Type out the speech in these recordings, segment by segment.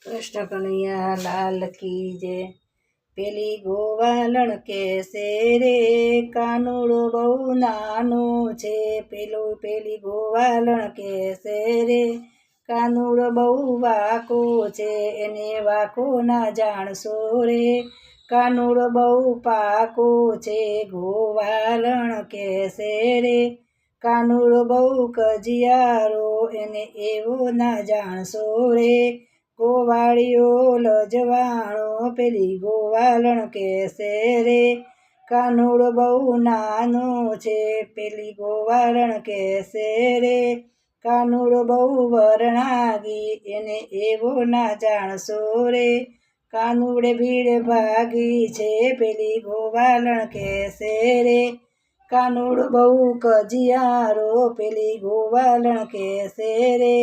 કૃષ્ણ કનૈયા લાલ કી જય। પેલી ગોવાલણ કેસે રે કાનુડો બહુ નાનો છે। પેલી ગોવાલણ કેસે રે કાનુડો બહુ વાકો છે। એને વાકો ના જાણશો રે કાનુડો બહુ પાકો છે। ગોવાલણ કેસે રે કાનુડો બહુ કજિયારો એને એવો ના જાણશો રે। ગોવાળિયો લજવાણો પેલી ગોવાલણ કેસે રે કાનુડો બહુ નાનો છે। પેલી ગોવાલણ કેસે રે કાનુડો બહુ વરણાગી એને એવો ના જાણશો રે। કાનુડે ભીડ ભાગી છે પેલી ગોવાલણ કેસે રે કાનુડો બહુ કજિયારો પેલી ગોવાલણ કેસે રે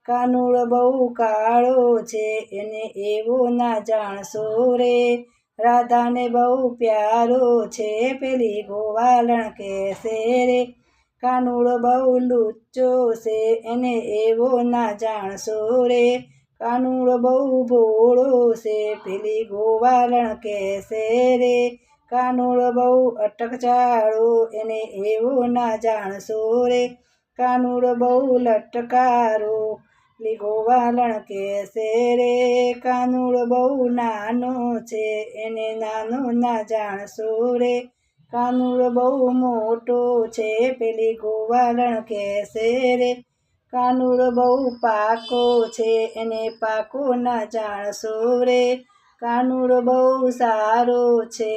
કાનુડો બહુ કાળો છે એને એવો ના જાણશો રે। રાધાને બહુ પ્યારો છે પેલી ગોવાલણ કેસે રે કાનુડો બહુ લુચ્ચો છે એને એવો ના જાણશો રે। કાનુડો બહુ ભોળો છે પેલી ગોવાલણ કેસે રે કાનુડો બહુ અટકચાળો એને એવો ના જાણશો રે। કાનુડો બહુ લટકારો પેલી ગોવાલણ કેસે રે કાનુડો બહુ નાનો છે એને નાનો ના જાણશો રે। કાનુડો બહુ મોટો છે પેલી ગોવાલણ કેસે રે કાનુડો બહુ પાકો છે એને પાકો ના જાણશો રે। કાનુડો બહુ સારો છે।